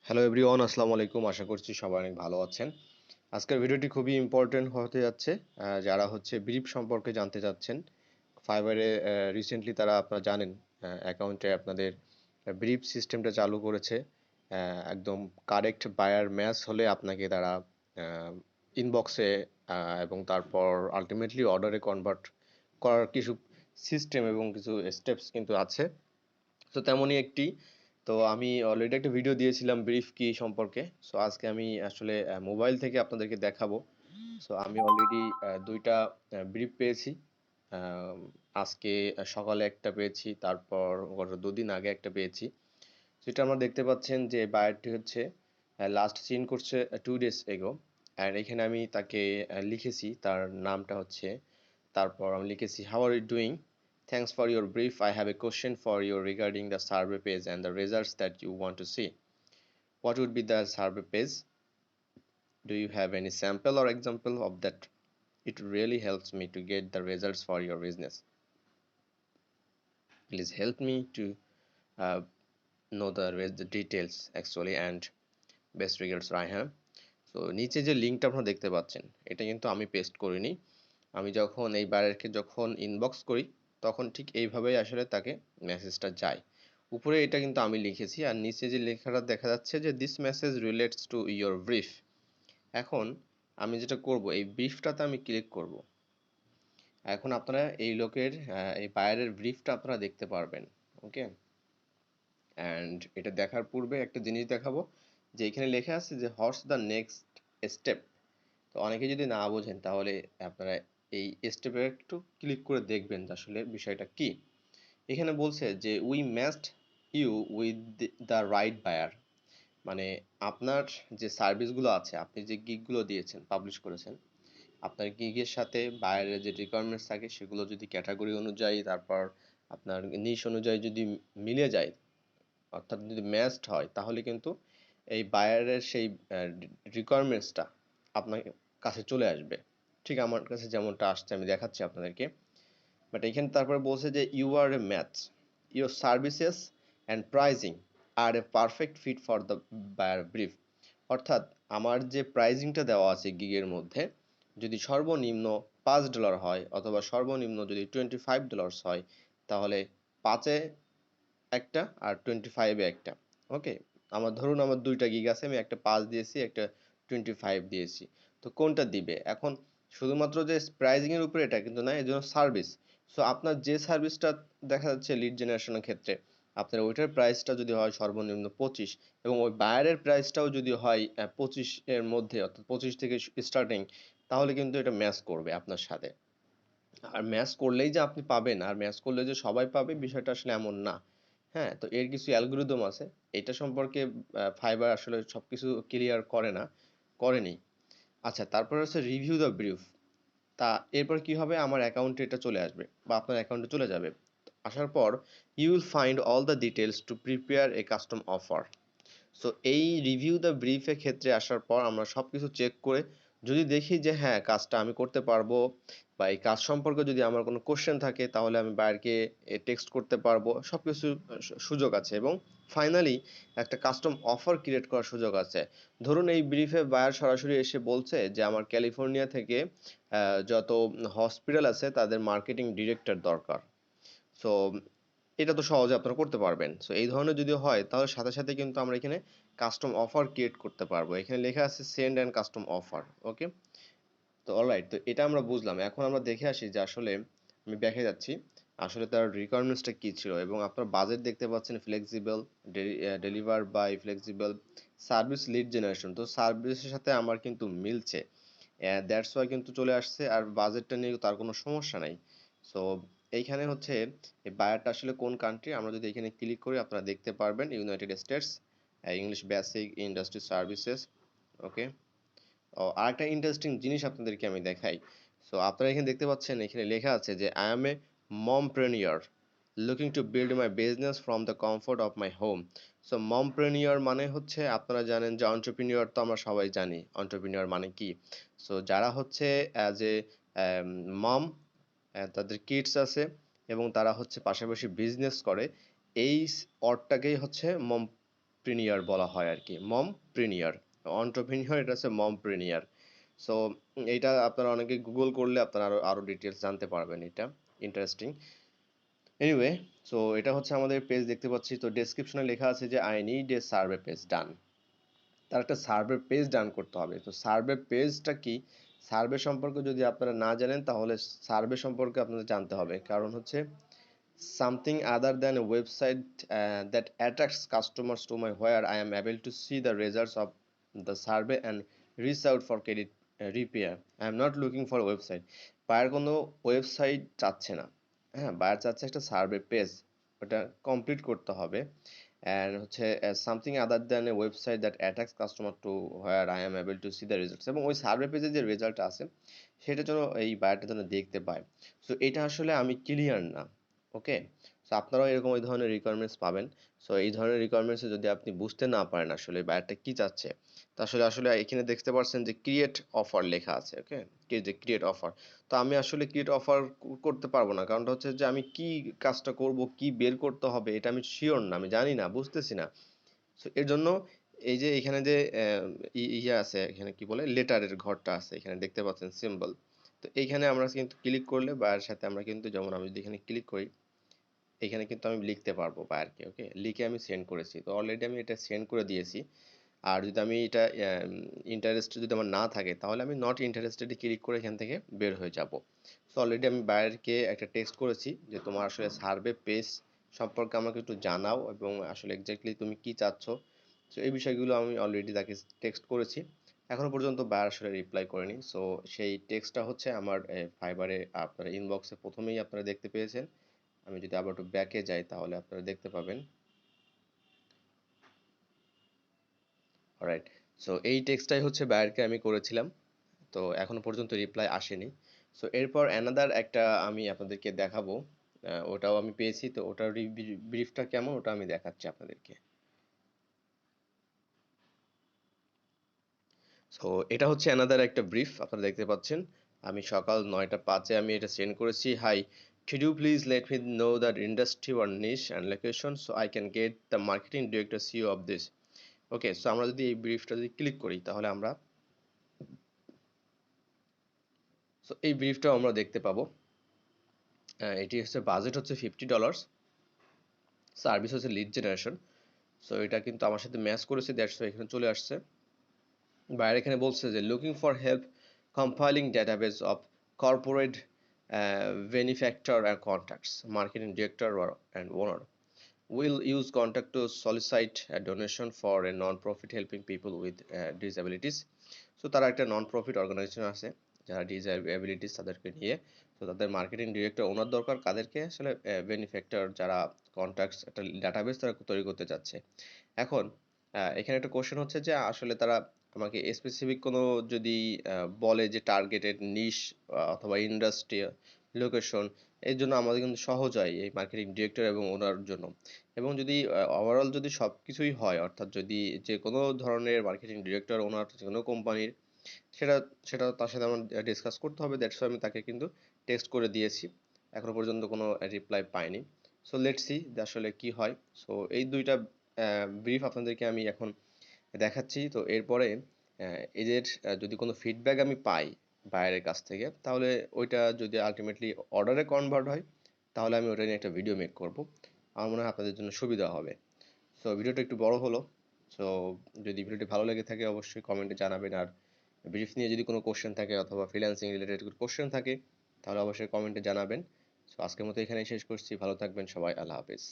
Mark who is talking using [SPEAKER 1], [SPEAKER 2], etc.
[SPEAKER 1] Hello everyone, আসসালামু আলাইকুম। আশা করছি সবাই অনেক ভালো আছেন। আজকের ভিডিওটি খুবই ইম্পর্টেন্ট হতে যাচ্ছে। যারা হচ্ছে ব্রিফ সম্পর্কে জানতে চাচ্ছেন, ফাইবারে রিসেন্টলি তারা আপনারা জানেন অ্যাকাউন্টে আপনাদের ব্রিফ সিস্টেমটা চালু করেছে। একদম কারেক্ট বায়ার ম্যাচ হলে আপনাকে তারা ইনবক্সে এবং তারপর আলটিমেটলি অর্ডারে কনভার্ট করার কিছু সিস্টেম এবং কিছু স্টেপস কিন্তু আছে। তো তেমনই একটি তো আমি অলরেডি একটা ভিডিও দিয়েছিলাম ব্রিফ কি সম্পর্কে। সো আজকে আমি আসলে মোবাইল থেকে আপনাদেরকে দেখাবো। সো আমি অলরেডি দুইটা ব্রিফ পেয়েছি। আম, আজকে সকালে একটা পেয়েছি, তারপর গত দুদিন আগে একটা পেয়েছি। যেটা আমরা দেখতে পাচ্ছেন যে বায়ারটি হচ্ছে লাস্ট সিন করছে 2 days এগো। আর এখানে আমি তাকে লিখেছি, তার নামটা হচ্ছে, তারপর আমি লিখেছি how are you doing, thanks for your brief, I have a question for you regarding the survey page and the results that you want to see, what would be the survey page, do you have any sample or example of that, it really helps me to get the results for your business, please help me to uh, know the details actually and best regards Raihan. So নিচে যে লিঙ্কটা আপনারা দেখতে পাচ্ছেন, এটা কিন্তু আমি paste করিনি। আমি যখন এই বায়ারকে যখন ইনবক্স করি, তখন ঠিক এইভাবেই আসলে তাকে মেসেজটা যায়। উপরে এটা কিন্তু আমি লিখেছি, আর নিচে যে লেখাটা দেখা যাচ্ছে যে this message relates to your brief. এখন আমি যেটা করব, এই ব্রিফটাতে আমি ক্লিক করব। এখন আপনারা এই লোকের এই বায়ারের ব্রিফটা আপনারা দেখতে পারবেন। ওকে, অ্যান্ড এটা দেখার পূর্বে একটা জিনিস দেখাবো, যে এখানে লেখা আছে যে হোয়াটস দ্য নেক্সট স্টেপ। তো অনেকে যদি না বোঝেন, তাহলে আপনারা এই স্টেপে একটু ক্লিক করে দেখবেন যে আসলে বিষয়টা কি। এখানে বলছে যে we matched you with the right buyer, মানে আপনার যে সার্ভিসগুলো আছে, আপনি যে গিগগুলো দিয়েছেন, পাবলিশ করেছেন, আপনার গিগের সাথে বায়ারের যে রিকোয়ারমেন্টস থাকে সেগুলো যদি ক্যাটাগরি অনুযায়ী, তারপর আপনার নিশ অনুযায়ী যদি মিলে যায়, অর্থাৎ যদি ম্যাচড হয়, তাহলে কিন্তু এই বায়ারের সেই রিকোয়ারমেন্টসটা আপনার কাছে চলে আসবে। ঠিক আমার কাছে যেমনটা আসছে আমি দেখাচ্ছি আপনাদেরকে। বাট এখানে তারপরে বলছে যে you are a match, your services and pricing are a perfect fit for the buyer brief. অর্থাৎ আমার যে প্রাইজিংটা দেওয়া আছে গিগের মধ্যে, যদি সর্বনিম্ন $5 হয় অথবা সর্বনিম্ন যদি $25 হয়, তাহলে 5-এ একটা আর 25-এ একটা। ওকে, আমার ধরুন আমার দুইটা গিগ আছে, আমি একটা 5 দিয়েছি, একটা 25 দিয়েছি। তো কোনটা দিবে এখন, শুধুমাত্র যে প্রাইজিং এর উপরে এটা কিন্তু না, এর জন্য সার্ভিস। সো আপনার যে সার্ভিসটা দেখা যাচ্ছে লিড জেনারেশনের ক্ষেত্রে, আপনার ওইটার প্রাইসটা যদি হয় সর্বনিম্ন 25, এবং ওই বায়ারের প্রাইসটাও যদি হয় 25 এর মধ্যে, অর্থাৎ 25 থেকে স্টার্টিং, তাহলে কিন্তু এটা ম্যাচ করবে আপনার সাথে। আর ম্যাচ করলেই যে আপনি পাবেন, আর ম্যাচ করলে যে সবাই পাবে, বিষয়টা আসলে এমন না। হ্যাঁ, তো এর কিছু অ্যালগরিদম আছে। এটা সম্পর্কে ফাইবার আসলে সবকিছু ক্লিয়ার করে না, করেনি। আচ্ছা, তারপরে হচ্ছে রিভিউ দ্য ব্রিফ। তা এরপর কি হবে, আমার অ্যাকাউন্টে এটা চলে আসবে বা আপনার অ্যাকাউন্টে চলে যাবে। আসার পর you will find all the details to prepare a custom offer. So এই রিভিউ দ্য ব্রিফের ক্ষেত্রে আসার পর আমরা সবকিছু চেক করে যদি দেখি যে হ্যাঁ, কাজটা আমি করতে পারবো, বা এই কাজ সম্পর্কে যদি আমার কোনো কোশ্চেন থাকে, তাহলে আমি বায়ারকে টেক্সট করতে পারবো, সবকিছু সুযোগ আছে। এবং ফাইনালি একটা কাস্টম অফার ক্রিয়েট করার সুযোগ আছে। ধরুন এই ব্রিফে বায়ার সরাসরি এসে বলছে যে আমার ক্যালিফোর্নিয়া থেকে যত হসপিটাল আছে তাদের মার্কেটিং ডিরেক্টর দরকার। সো এটা তো সহজে আপনারা করতে পারবেন। সো এই ধরনের যদি হয়, তাহলে সাথে সাথে কিন্তু আমরা এখানে কাস্টম অফার ক্রিয়েট করতে পারবো। এখানে লেখা আছে সেন্ড অ্যান্ড কাস্টম অফার। ওকে, তো অলরাইট, তো এটা আমরা বুঝলাম। এখন আমরা দেখে আসি যে আসলে আমি দেখে যাচ্ছি আসলে তার রিকোয়ারমেন্টসটা কি ছিল। এবং আপনার বাজেট দেখতে পাচ্ছেন flexible, deliver by flexible, service lead generation. তো সার্ভিসের সাথে আমার কিন্তু মিলছে, দ্যাটস ওয়াই কিন্তু চলে আসছে। আর বাজেটটা নিয়ে তার কোনো সমস্যা নাই। সো এইখানে হচ্ছে এই বায়ারটা আসলে কোন কান্ট্রি, আমরা যদি এখানে ক্লিক করি আপনারা দেখতে পারবেন United States, English basic industry services. Okay, ও আরেকটা ইন্টারেস্টিং জিনিস আপনাদেরকে আমি দেখাই। সো আপনারা এখানে দেখতে পাচ্ছেন, এখানে লেখা আছে যে I am a mompreneur looking to build my business from the comfort of my home. So mompreneur মানে হচ্ছে, আপনারা জানেন যে অন্টারপ্রেনিয়র তো আমরা সবাই জানি অন্টারপ্রেনিয়র মানে কি। সো যারা হচ্ছে অ্যাজ এ মম, তাদের কিডস আছে এবং তারা হচ্ছে পাশাপাশি বিজনেস করে, এই অর্থটাকেই হচ্ছে প্রিনিয়ার বলা হয় আর কি, মম প্রিনিয়ার। অন্টারপ্রিনিয়র এটা হচ্ছে মম প্রিনিয়ার। সো এইটা আপনারা অনেকে গুগল করলে আপনারা আরো আরো ডিটেলস জানতে পারবেন, এটা ইন্টারেস্টিং। এনিওয়ে, সো এটা হচ্ছে আমাদের পেজ দেখতে পাচ্ছি। তো ডেসক্রিপশনে লেখা আছে যে I need a survey page done. তার একটা সার্ভে পেজ ডান করতে হবে। তো সার্ভে পেজটা কি, সার্ভে সম্পর্কে যদি আপনারা না জানেন তাহলে সার্ভে সম্পর্কে আপনাদের জানতে হবে। কারণ হচ্ছে something other than a website that attracts customers to my where I am able to see the results of the survey and reach out for credit repair. I am not looking for a website. Buyer কোনো website চাচ্ছে না, হ্যাঁ, buyer চাচ্ছে একটা survey page, ওটা complete করতে হবে। And হচ্ছে something other than a website that attracts customer to where I am able to see the results, এবং ওই সার্ভে পেজে যে রেজাল্ট আছে সেটা যেন এই বায়ারটা যেন দেখতে পায়। সো এটা আসলে আমি ক্লিয়ার না। ওকে, সো আপনারাও এরকম ওই ধরনের রিকোয়ারমেন্টস পাবেন। সো এই ধরনের রিকোয়ারমেন্টসে যদি আপনি বুঝতে না পারেন আসলে বায়ারটা কি চাচ্ছে, তা আসলে আসলে এখানে দেখতে পাচ্ছেন যে ক্রিয়েট অফার লেখা আছে। ওকে, যে ক্রিয়েট অফার, তো আমি আসলে ক্রিয়েট অফার করতে পারবো না। কারণটা হচ্ছে যে আমি কি কাজটা করব, কি বের করতে হবে, এটা আমি শিওর না, আমি জানি না, বুঝতেছি না। সো এর জন্য এই যে এখানে যে ইয়ে আছে, এখানে কি বলে লেটারের ঘরটা আছে, এখানে দেখতে পাচ্ছেন সিম্বল। তো এইখানে আমরা কিন্তু ক্লিক করলে বায়ার সাথে আমরা কিন্তু, যেমন আমি যদি এখানে ক্লিক করি, এখানে কিন্তু আমি লিখতে পারবো বায়ারকে। ওকে, লিখে আমি সেন্ড করেছি, তো অলরেডি আমি এটা সেন্ড করে দিয়েছি। আর যদি আমি এটা ইন্টারেস্টেড যদি আমার না থাকে তাহলে আমি নট ইন্টারেস্টেডে ক্লিক করে এখান থেকে বের হয়ে যাব। সো অলরেডি আমি বায়ারকে একটা টেক্সট করেছি যে তোমার আসলে সার্ভে পেজ সম্পর্কে আমাকে একটু জানাও এবং আসলে এক্স্যাক্টলি তুমি কি চাচ্ছ। সো এই বিষয়গুলো আমি অলরেডি তাকে টেক্সট করেছি। এখনো পর্যন্ত বায়ার আসলে রিপ্লাই করেনি। সো সেই টেক্সটটা হচ্ছে আমার ফাইবারে আপনার ইনবক্সে প্রথমেই আপনারা দেখতে পেয়েছেন। আমি যদি আবার একটু ব্যাকে যাই তাহলে আপনারা দেখতে পাবেন। অলরাইট, সো এই টেক্সটটাই হচ্ছে বায়ারকে আমি করেছিলাম। তো এখনো পর্যন্ত রিপ্লাই আসেনি। সো এরপর অ্যানাদার একটা আমি আপনাদেরকে দেখাবো, ওটাও আমি পেয়েছি। তো ওটার ব্রিফটা কেমন ওটা আমি দেখাচ্ছি আপনাদেরকে। সো এটা হচ্ছে অ্যানাদার একটা ব্রিফ, আপনারা দেখতে পাচ্ছেন। আমি সকাল 9:05 আমি এটা সেন্ড করেছি। Hi, could you please let me know the industry or niche and location so I can get the marketing director CEO of this. Okay, so আমরা যদি এই ব্রিফটা যদি ক্লিক করি তাহলে আমরা, সো এই ব্রিফটাও আমরা দেখতে পাবো। এটি হচ্ছে বাজেট হচ্ছে $50, সার্ভিস হচ্ছে লিড জেনারেশন। সো এটা কিন্তু আমার সাথে ম্যাচ করেছে, দ্যাটস ওয়াই এখানে চলে আসছে। বাইরে এখানে বলছে যে looking for help compiling database of corporate বেনিফ্যাক্টর and contacts, marketing director and owner will use contact to solicit a donation for a non-profit helping people with disabilities. So তারা একটা নন প্রফিট অর্গানাইজেশন আছে যারা disabilities তাদেরকে নিয়ে, তো তাদের marketing director ওনার দরকার, কাদেরকে আসলে বেনিফ্যাক্টর যারা কন্ট্যাক্টস একটা ডাটাবেস তারা তৈরি করতে যাচ্ছে। এখন এখানে একটা কোশ্চেন হচ্ছে যে আসলে তারা আমাকে স্পেসিফিক কোনো যদি বলে যে টার্গেটেড নিশ অথবা ইন্ডাস্ট্রি লোকেশন, এর জন্য আমাদের কিন্তু সহজ হয় এই মার্কেটিং ডিরেক্টর এবং ওনার জন্য। এবং যদি ওভারঅল যদি সব কিছুই হয়, অর্থাৎ যদি যে কোনো ধরনের মার্কেটিং ডিরেক্টর ওনার যে কোনো কোম্পানির, সেটা সেটা তার সাথে আমার ডিসকাস করতে হবে। দ্যাটস আমি তাকে কিন্তু টেক্সট করে দিয়েছি, এখনো পর্যন্ত কোনো রিপ্লাই পাইনি। সো লেটস সি যে আসলে কি হয়। সো এই দুইটা ব্রিফ আপনাদেরকে আমি এখন দেখাচ্ছি। তো এরপরে এদের যদি কোনো ফিডব্যাক আমি পাই বাইরের কাছ থেকে, তাহলে ওইটা যদি আলটিমেটলি অর্ডারে কনভার্ট হয় তাহলে আমি ওটা নিয়ে একটা ভিডিও মেক করব। আমার মনে হয় আপনাদের জন্য সুবিধা হবে। সো ভিডিওটা একটু বড় হলো। সো যদি ভিডিওটি ভালো লেগে থাকে অবশ্যই কমেন্টে জানাবেন। আর ব্রিফ নিয়ে যদি কোনো কোশ্চেন থাকে অথবা ফ্রিল্যান্সিং রিলেটেড কোনো কোশ্চেন থাকে তাহলে অবশ্যই কমেন্টে জানাবেন। সো আজকের মতো এখানেই শেষ করছি। ভালো থাকবেন সবাই। আল্লাহ হাফেজ।